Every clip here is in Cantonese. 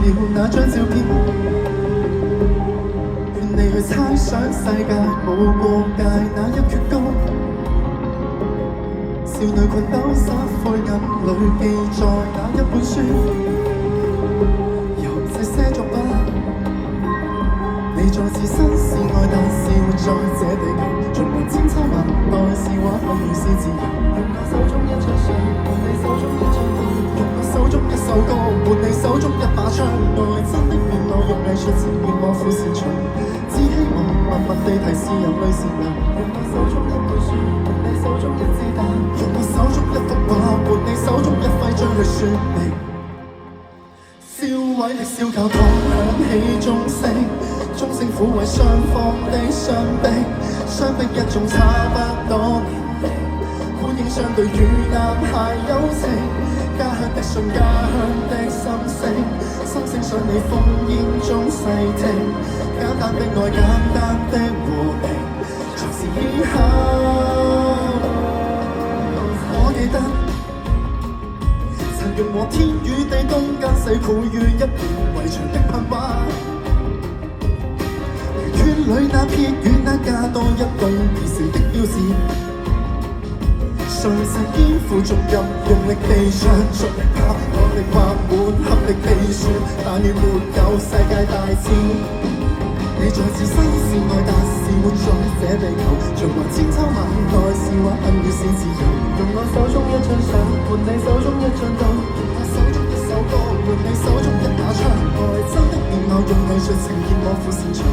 了那張照片，勸你去猜想世界無國界那一闕歌。少女裙兜失灰暗裏記載那一本書，由這些作品，你在自身是愛，但是活在這地球，循環千秋萬代，是畫不如是自由。用我手中一張相，換你手中一張刀，用我手中一首歌，換你手中一把槍。愛真的變我用藝術呈現我苦擅長，只希望默默地提示人類善良。用我手中一本書，換你手中一支彈，用我手中一幅畫，換你手中一徽章去說明。燒毀的燒教堂響起鐘聲，鐘聲撫慰雙方的傷兵，傷兵一眾差不多年齡，歡迎相對與男孩友情，家鄉的信，家鄉的心聲，心聲想你烽煙中細聽，簡單的愛，簡單的和平，從此以後我記得曾用和天與地東間西苦於一片圍牆的噴畫，如圈裏那撇與那加多一棟而成的標誌，誰曾肩負重任用力地唱，盡力拍我力畫滿合力地説，但願沒有世界大戰。你在自身是愛，但是活在這地球，循環千秋萬代，是畫不如是自由。用我手中一張相，換你手中一張刀，用我手中一首歌，換你手中一把槍。愛真的變我用藝術呈現我苦擅長，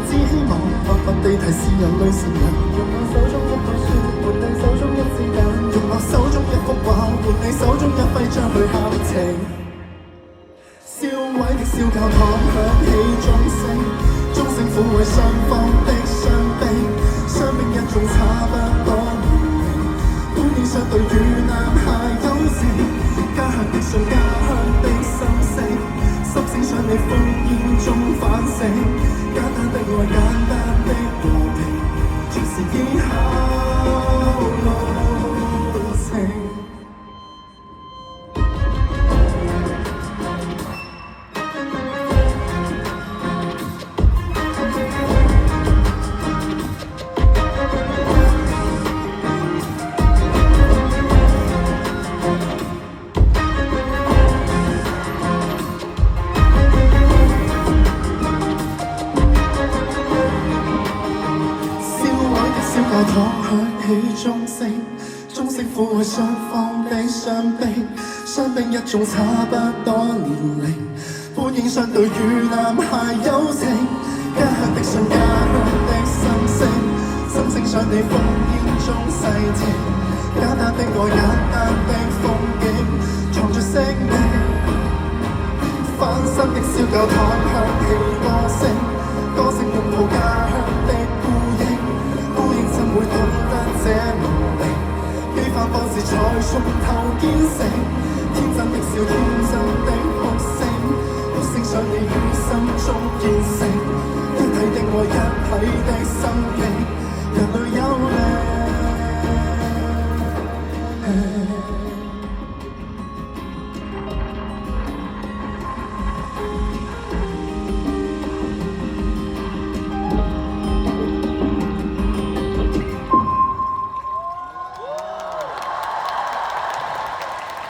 只希望默默地提示人類善良。用我手中一本書，換你手中一支彈，用我手中一幅畫，換你手中一徽章去敲情。燒毀的燒教堂響起鐘聲，鐘聲撫慰雙方的傷兵，傷兵一眾差不多年齡，觀點相對與男孩友情，家鄉的信，家鄉的心聲，心聲想你烽煙中反省，簡單的愛，簡單的和平，從此以後路程。教堂響起鐘聲，鐘聲撫慰雙方的傷兵，傷兵一眾差不多年齡，歡迎相對與男孩友情，家鄉的信，家鄉的心聲，心聲想你烽煙中細聽，簡單的愛，簡單的風景，藏着生命。翻新的小教堂響起歌聲，歌聲擁抱家鄉的孤影，孤影怎會懂得這無力？幾番波折才從頭建成，天真的笑，天真的哭聲，哭聲想你於心中見證，一體的愛，一體的心境。